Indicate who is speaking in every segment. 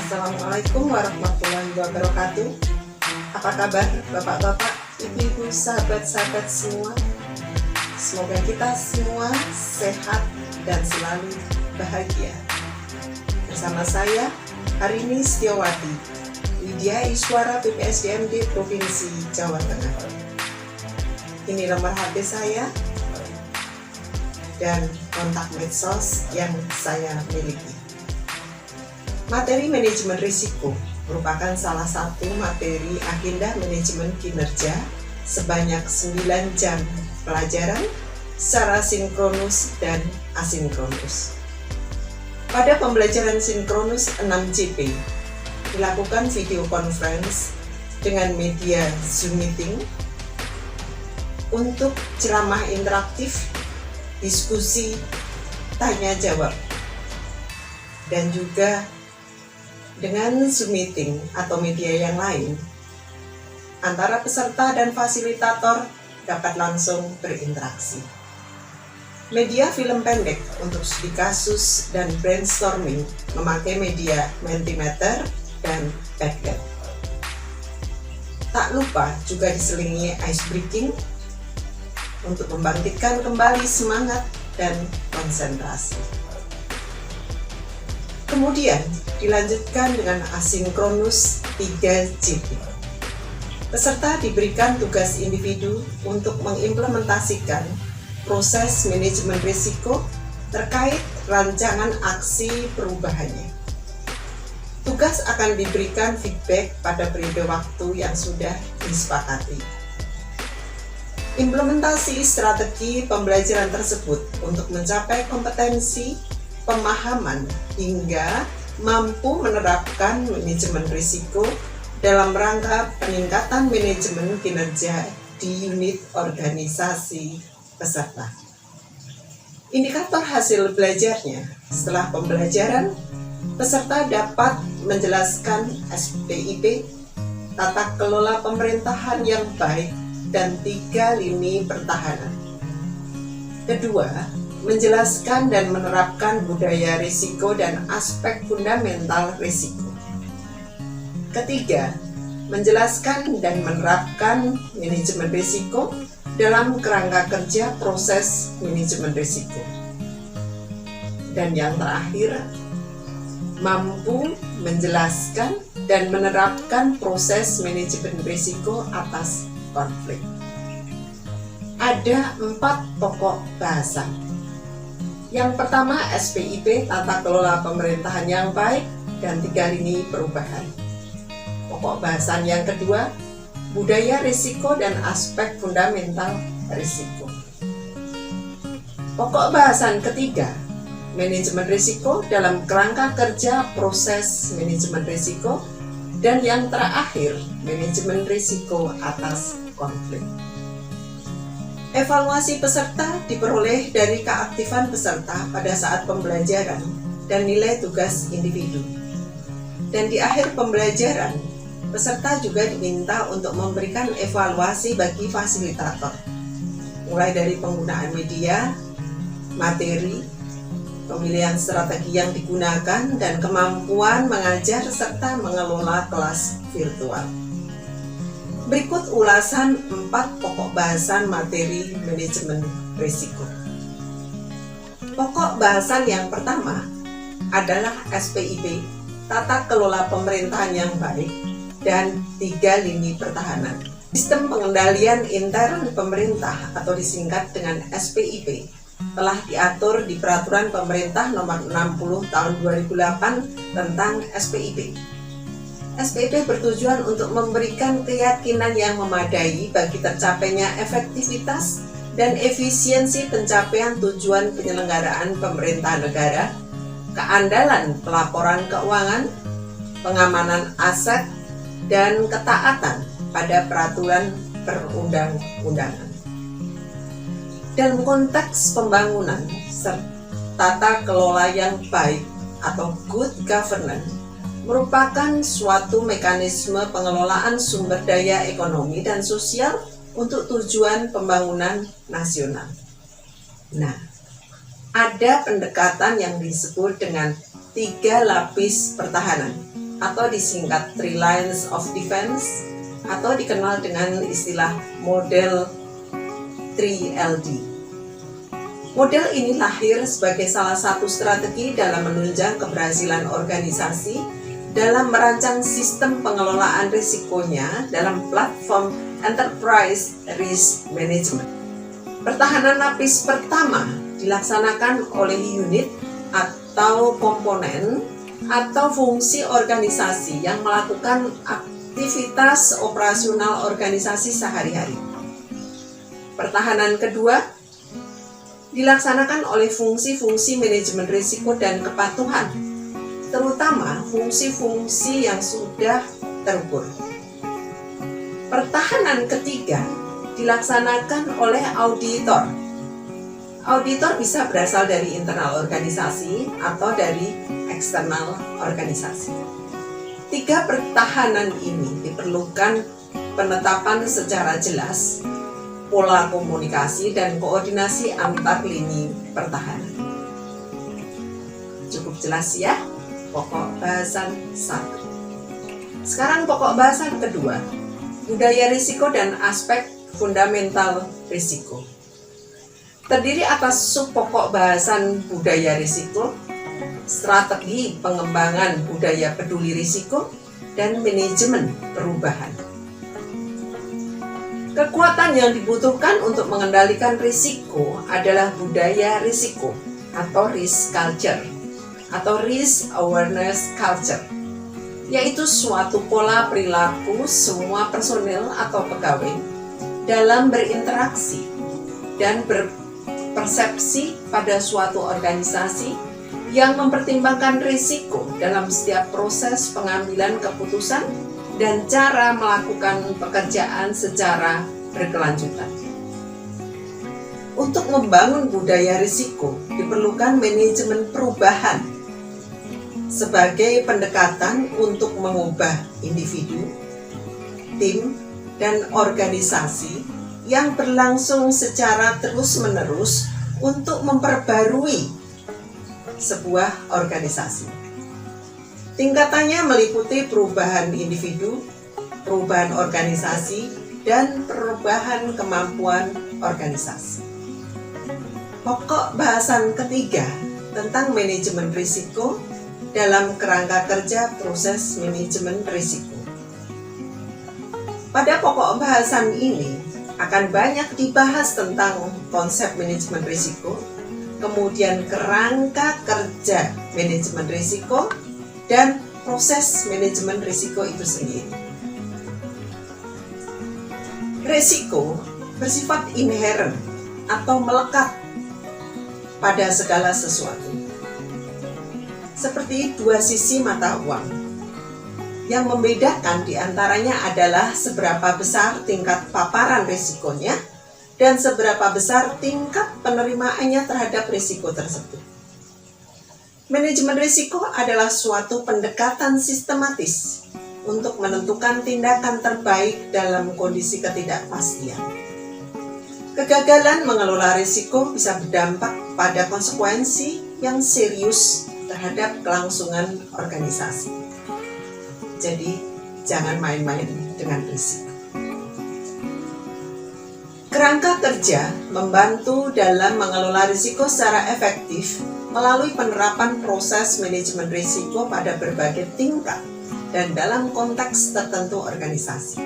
Speaker 1: Assalamualaikum warahmatullahi wabarakatuh. Apa kabar bapak-bapak, ibu-ibu, sahabat-sahabat semua? Semoga kita semua sehat dan selalu bahagia. Bersama saya Harini Setiawati, Widya Iswara PPSDMD Provinsi Jawa Tengah. Ini nomor HP saya dan kontak medsos yang saya miliki. Materi manajemen risiko merupakan salah satu materi agenda manajemen kinerja sebanyak 9 jam pelajaran secara sinkronus dan asinkronus. Pada pembelajaran sinkronus 6JP dilakukan video conference dengan media Zoom meeting untuk ceramah interaktif, diskusi, tanya jawab, dan juga dengan Zoom meeting atau media yang lain, antara peserta dan fasilitator dapat langsung berinteraksi. Media film pendek untuk studi kasus dan brainstorming memakai media Mentimeter dan Padlet. Tak lupa juga diselingi ice breaking untuk membangkitkan kembali semangat dan konsentrasi. Kemudian dilanjutkan dengan asinkronus 3JP. Peserta diberikan tugas individu untuk mengimplementasikan proses manajemen risiko terkait rancangan aksi perubahannya. Tugas akan diberikan feedback pada periode waktu yang sudah disepakati. Implementasi strategi pembelajaran tersebut untuk mencapai kompetensi pemahaman hingga mampu menerapkan manajemen risiko dalam rangka peningkatan manajemen kinerja di unit organisasi peserta. Indikator hasil belajarnya setelah pembelajaran, peserta dapat menjelaskan SPIP, tata kelola pemerintahan yang baik, dan 3 lini pertahanan. Kedua, menjelaskan dan menerapkan budaya risiko dan aspek fundamental risiko. Ketiga, menjelaskan dan menerapkan manajemen risiko dalam kerangka kerja proses manajemen risiko. Dan yang terakhir, mampu menjelaskan dan menerapkan proses manajemen risiko atas konflik. Ada 4 pokok bahasan. Yang pertama, SPIP, tata kelola pemerintahan yang baik, dan 3 lini perubahan. Pokok bahasan yang kedua, budaya risiko dan aspek fundamental risiko. Pokok bahasan ketiga, manajemen risiko dalam kerangka kerja proses manajemen risiko, dan yang terakhir, manajemen risiko atas konflik. Evaluasi peserta diperoleh dari keaktifan peserta pada saat pembelajaran dan nilai tugas individu. Dan di akhir pembelajaran, peserta juga diminta untuk memberikan evaluasi bagi fasilitator, mulai dari penggunaan media, materi, pemilihan strategi yang digunakan, dan kemampuan mengajar serta mengelola kelas virtual. Berikut ulasan 4 pokok bahasan materi manajemen risiko. Pokok bahasan yang pertama adalah SPIP, tata kelola pemerintahan yang baik, dan 3 lini pertahanan. Sistem pengendalian intern pemerintah atau disingkat dengan SPIP telah diatur di Peraturan Pemerintah Nomor 60 Tahun 2008 tentang SPIP. SPIP bertujuan untuk memberikan keyakinan yang memadai bagi tercapainya efektivitas dan efisiensi pencapaian tujuan penyelenggaraan pemerintahan negara, keandalan pelaporan keuangan, pengamanan aset, dan ketaatan pada peraturan perundang-undangan. Dalam konteks pembangunan serta tata kelola yang baik atau good governance merupakan suatu mekanisme pengelolaan sumber daya ekonomi dan sosial untuk tujuan pembangunan nasional. Nah, ada pendekatan yang disebut dengan 3 lapis pertahanan. atau disingkat Three Lines of Defense atau dikenal dengan istilah model 3LD. Model ini lahir sebagai salah satu strategi dalam menunjang keberhasilan organisasi dalam merancang sistem pengelolaan risikonya dalam platform Enterprise Risk Management. Pertahanan lapis pertama dilaksanakan oleh unit atau komponen atau fungsi organisasi yang melakukan aktivitas operasional organisasi sehari-hari. Pertahanan kedua dilaksanakan oleh fungsi-fungsi manajemen risiko dan kepatuhan, terutama fungsi-fungsi yang sudah terukur. Pertahanan ketiga dilaksanakan oleh auditor. Auditor bisa berasal dari internal organisasi atau dari eksternal organisasi. Tiga pertahanan ini diperlukan penetapan secara jelas pola komunikasi dan koordinasi antar lini pertahanan. Cukup jelas ya, pokok bahasan 1. Sekarang pokok bahasan kedua, budaya risiko dan aspek fundamental risiko. Terdiri atas subpokok bahasan budaya risiko, strategi pengembangan budaya peduli risiko, dan manajemen perubahan. Kekuatan yang dibutuhkan untuk mengendalikan risiko adalah budaya risiko atau risk culture atau risk awareness culture, yaitu suatu pola perilaku semua personel atau pegawai dalam berinteraksi dan berpersepsi pada suatu organisasi yang mempertimbangkan risiko dalam setiap proses pengambilan keputusan dan cara melakukan pekerjaan secara berkelanjutan. Untuk membangun budaya risiko diperlukan manajemen perubahan sebagai pendekatan untuk mengubah individu, tim, dan organisasi yang berlangsung secara terus-menerus untuk memperbarui sebuah organisasi. Tingkatannya meliputi perubahan individu, perubahan organisasi, dan perubahan kemampuan organisasi. Pokok bahasan ketiga tentang manajemen risiko dalam kerangka kerja proses manajemen risiko. Pada pokok bahasan ini akan banyak dibahas tentang konsep manajemen risiko, kemudian kerangka kerja manajemen risiko, dan proses manajemen risiko itu sendiri. Risiko bersifat inheren atau melekat pada segala sesuatu. Seperti dua sisi mata uang. Yang membedakan diantaranya adalah seberapa besar tingkat paparan risikonya dan seberapa besar tingkat penerimaannya terhadap risiko tersebut. Manajemen risiko adalah suatu pendekatan sistematis untuk menentukan tindakan terbaik dalam kondisi ketidakpastian. Kegagalan mengelola risiko bisa berdampak pada konsekuensi yang serius terhadap kelangsungan organisasi. Jadi, jangan main-main dengan risiko. Kerangka kerja membantu dalam mengelola risiko secara efektif melalui penerapan proses manajemen risiko pada berbagai tingkat dan dalam konteks tertentu organisasi.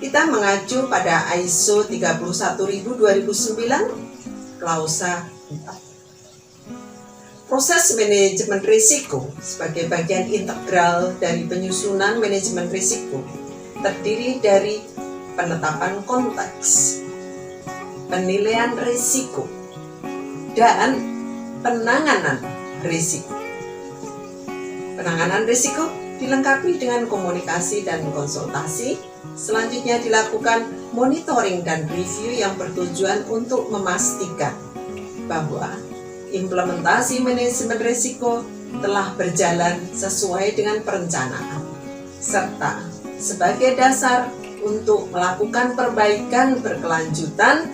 Speaker 1: Kita mengacu pada ISO 31000-2009, klausa 4. Proses manajemen risiko sebagai bagian integral dari penyusunan manajemen risiko terdiri dari penetapan konteks, penilaian risiko, dan penanganan risiko. Penanganan risiko dilengkapi dengan komunikasi dan konsultasi. Selanjutnya dilakukan monitoring dan review yang bertujuan untuk memastikan bahwa implementasi manajemen risiko telah berjalan sesuai dengan perencanaan, serta sebagai dasar untuk melakukan perbaikan berkelanjutan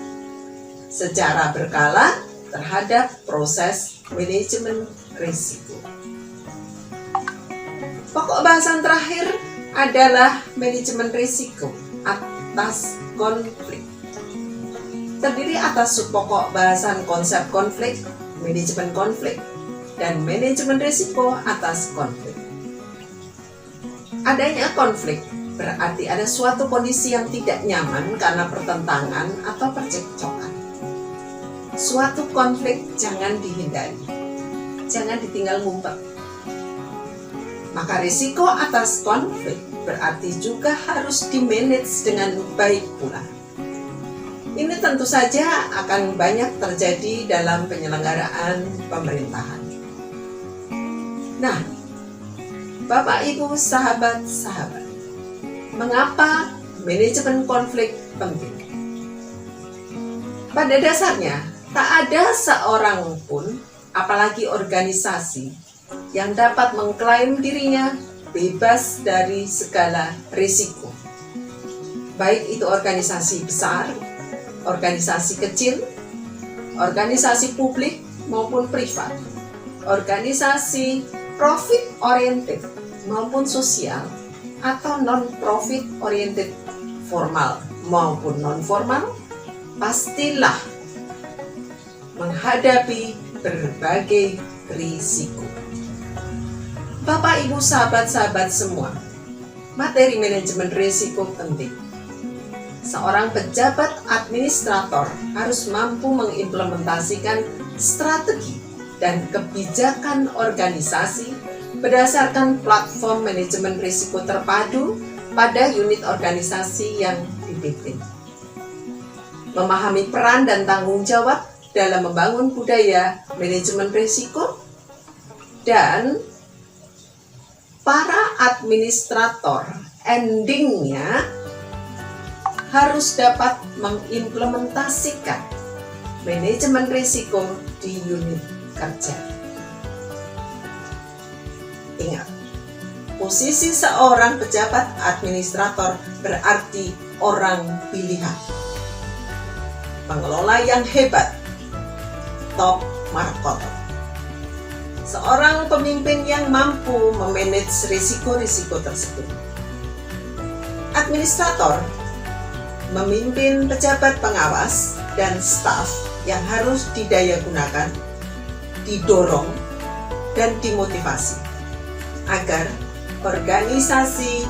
Speaker 1: secara berkala terhadap proses manajemen risiko. Pokok bahasan terakhir adalah manajemen risiko atas konflik. Terdiri atas subpokok bahasan konsep konflik, manajemen konflik, dan manajemen risiko atas konflik. Adanya konflik berarti ada suatu kondisi yang tidak nyaman karena pertentangan atau percekcokan. Suatu konflik jangan dihindari, jangan ditinggal ngumpet. Maka risiko atas konflik berarti juga harus dimanage dengan baik pula. Ini tentu saja akan banyak terjadi dalam penyelenggaraan pemerintahan. Nah, Bapak, Ibu, sahabat-sahabat, mengapa manajemen konflik penting? Pada dasarnya, tak ada seorang pun, apalagi organisasi, yang dapat mengklaim dirinya bebas dari segala risiko. Baik itu organisasi besar, organisasi kecil, organisasi publik maupun privat, organisasi profit oriented maupun sosial, atau non-profit oriented formal maupun non-formal, pastilah menghadapi berbagai risiko. Bapak, Ibu, sahabat-sahabat semua, materi manajemen risiko penting. Seorang pejabat administrator harus mampu mengimplementasikan strategi dan kebijakan organisasi berdasarkan platform manajemen risiko terpadu pada unit organisasi yang dipimpin. Memahami peran dan tanggung jawab dalam membangun budaya manajemen risiko, dan para administrator endingnya harus dapat mengimplementasikan manajemen risiko di unit kerja. Ingat, posisi seorang pejabat administrator berarti orang pilihan, pengelola yang hebat, top marketer, seorang pemimpin yang mampu memanage risiko-risiko tersebut. Administrator memimpin pejabat pengawas dan staf yang harus didayagunakan, didorong, dan dimotivasi agar organisasi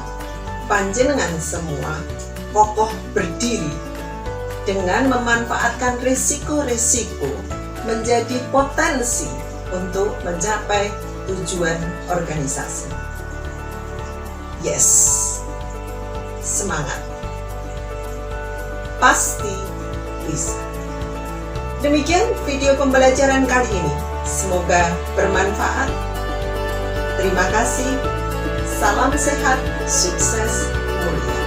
Speaker 1: panjenengan semua kokoh berdiri dengan memanfaatkan risiko-risiko menjadi potensi untuk mencapai tujuan organisasi. Yes, semangat! Pasti bisa. Demikian video pembelajaran kali ini. Semoga bermanfaat. Terima kasih. Salam sehat, sukses, mulia.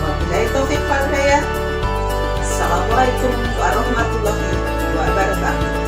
Speaker 1: Wabillahi taufiq wal hidayah. Assalamualaikum warahmatullahi wabarakatuh.